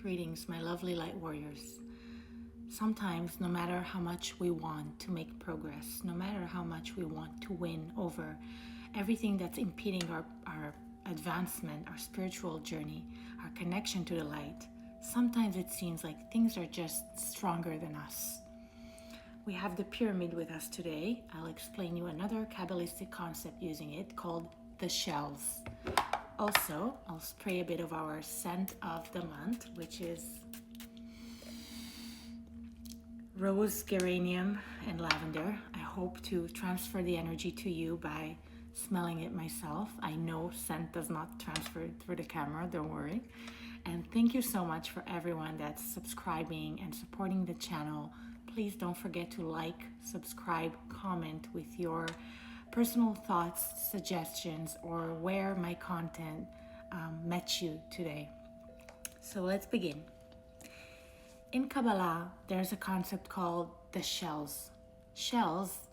Greetings, my lovely light warriors. Sometimes, no matter how much we want to make progress, no matter how much we want to win over everything that's impeding our advancement, our spiritual journey, our connection to the light, sometimes it seems like things are just stronger than us. We have the pyramid with us today. I'll explain you another Kabbalistic concept using it called the shells. Also, I'll spray a bit of our scent of the month, which is rose, geranium, and lavender. I hope to transfer the energy to you by smelling it myself. I know scent does not transfer through the camera, don't worry. And thank you so much for everyone that's subscribing and supporting the channel. Please don't forget to like, subscribe, comment with your personal thoughts, suggestions, or where my content met you today. So let's begin. In Kabbalah, there's a concept called the shells. Shells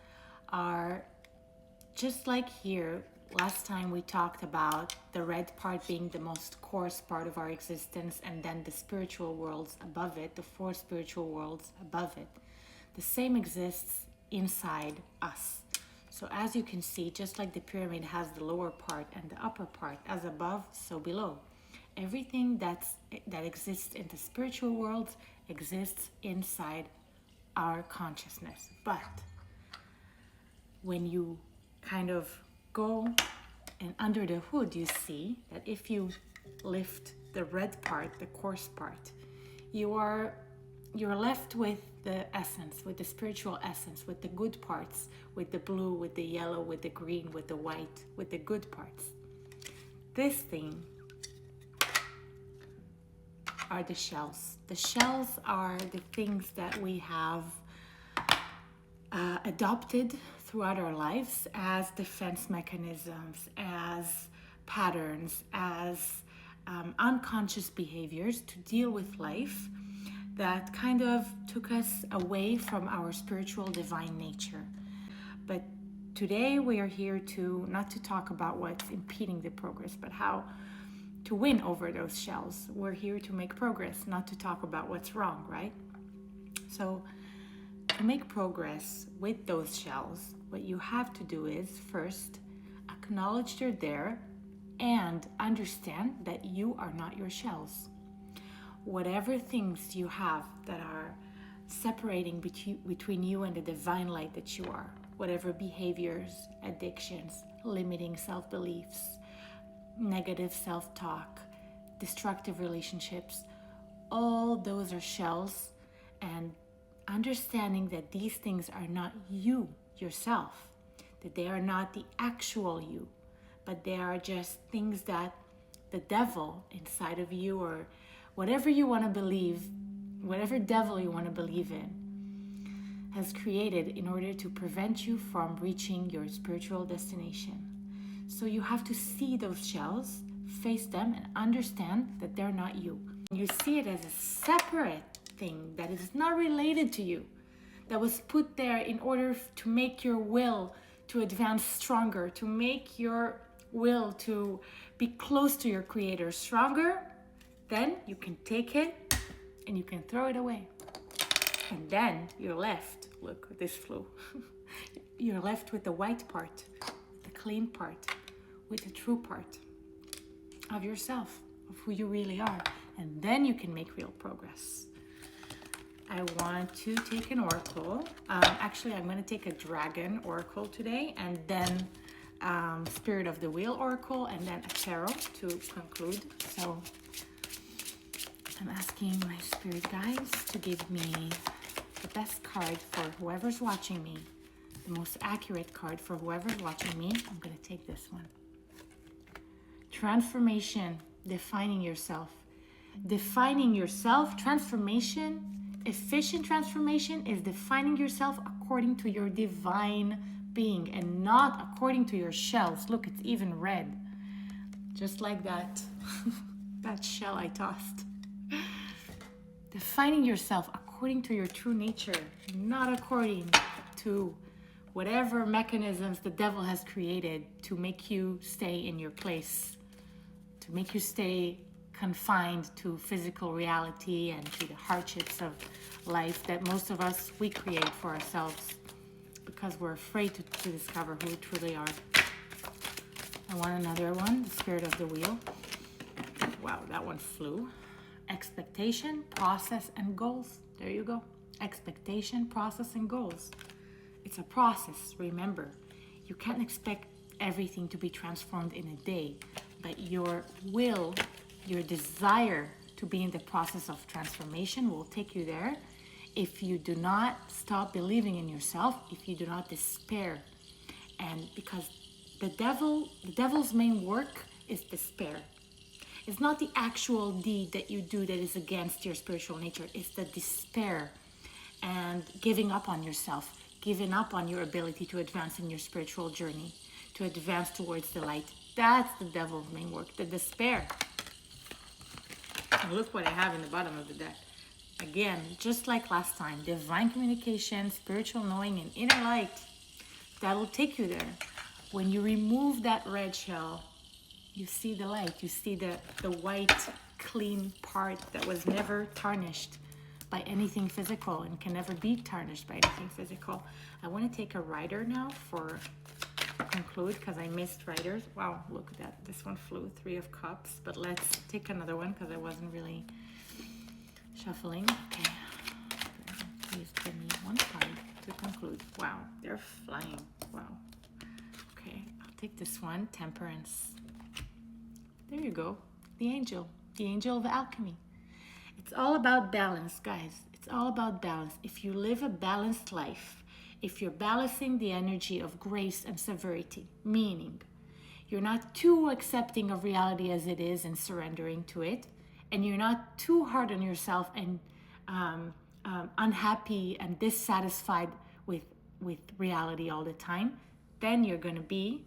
are just like here. Last time we talked about the red part being the most coarse part of our existence, and then the spiritual worlds above it, the four spiritual worlds above it. The same exists inside us. So as you can see, just like the pyramid has the lower part and the upper part, as above, so below. Everything that exists in the spiritual world exists inside our consciousness. But when you kind of go and under the hood, you see that if you lift the red part, the coarse part, you're left with the essence, with the spiritual essence, with the good parts, with the blue, with the yellow, with the green, with the white, with the good parts. This thing are the shells. The shells are the things that we have adopted throughout our lives as defense mechanisms, as patterns, as unconscious behaviors to deal with life that kind of took us away from our spiritual divine nature. But today we are here not to talk about what's impeding the progress, but how to win over those shells. We're here to make progress, not to talk about what's wrong, right? So to make progress with those shells, what you have to do is first acknowledge they're there and understand that you are not your shells. Whatever things you have that are separating between you and the divine light that you are, whatever behaviors, addictions, limiting self-beliefs, negative self-talk, destructive relationships, all those are shells, and understanding that these things are not you, yourself, that they are not the actual you, but they are just things that the devil inside of you, or whatever you want to believe, whatever devil you want to believe in, has created in order to prevent you from reaching your spiritual destination. So you have to see those shells, face them, and understand that they're not you. You see it as a separate thing that is not related to you, that was put there in order to make your will to advance stronger, to make your will to be close to your Creator stronger. Then you can take it and you can throw it away. And then you're left, look, this flew. You're left with the white part, the clean part, with the true part of yourself, of who you really are. And then you can make real progress. I want to take an oracle. Actually, I'm going to take a dragon oracle today, and then Spirit of the Wheel oracle, and then a tarot to conclude. So I'm asking my spirit guides to give me the best card for whoever's watching me, the most accurate card for whoever's watching me. I'm going to take this one. Transformation, defining yourself. Defining yourself, transformation, efficient transformation is defining yourself according to your divine being and not according to your shells. Look, it's even red. Just like that, that shell I tossed. Defining yourself according to your true nature, not according to whatever mechanisms the devil has created to make you stay in your place, to make you stay confined to physical reality and to the hardships of life that most of us, we create for ourselves because we're afraid to discover who we truly are. I want another one, the spirit of the wheel. Wow, that one flew. Expectation, process, and goals. There you go. Expectation, process, and goals. It's a process, remember. You can't expect everything to be transformed in a day, but your will, your desire to be in the process of transformation will take you there if you do not stop believing in yourself, if you do not despair. And because the devil's main work is despair. It's not the actual deed that you do that is against your spiritual nature. It's the despair and giving up on yourself, giving up on your ability to advance in your spiritual journey, to advance towards the light. That's the devil's main work, the despair. And look what I have in the bottom of the deck. Again, just like last time, divine communication, spiritual knowing, and inner light. That'll take you there. When you remove that red shell, you see the light. You see the white, clean part that was never tarnished by anything physical and can never be tarnished by anything physical. I want to take a rider now for conclude because I missed riders. Wow, look at that. This one flew, 3 of Cups. But let's take another one because I wasn't really shuffling. Okay. Please give me one card to conclude. Wow, they're flying. Wow. Okay, I'll take this one, Temperance. There you go. The angel of alchemy. It's all about balance, guys. It's all about balance. If you live a balanced life, if you're balancing the energy of grace and severity, meaning you're not too accepting of reality as it is and surrendering to it, and you're not too hard on yourself and unhappy and dissatisfied with reality all the time, then you're going to be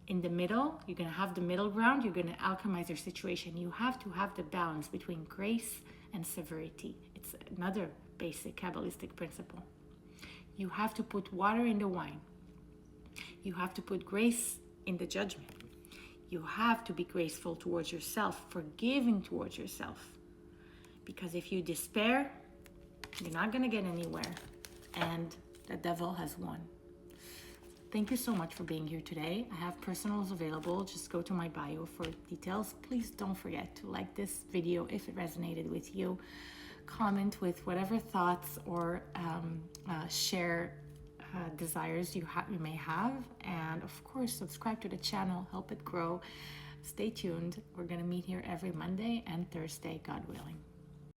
in the middle. You're going to have the middle ground. You're going to alchemize your situation. You have to have the balance between grace and severity. It's another basic Kabbalistic principle. You have to put water in the wine. You have to put grace in the judgment. You have to be graceful towards yourself, forgiving towards yourself. Because if you despair, you're not going to get anywhere. And the devil has won. Thank you so much for being here today. I have personals available. Just go to my bio for details. Please don't forget to like this video if it resonated with you. Comment with whatever thoughts or share desires you may have. And of course, subscribe to the channel. Help it grow. Stay tuned. We're going to meet here every Monday and Thursday, God willing.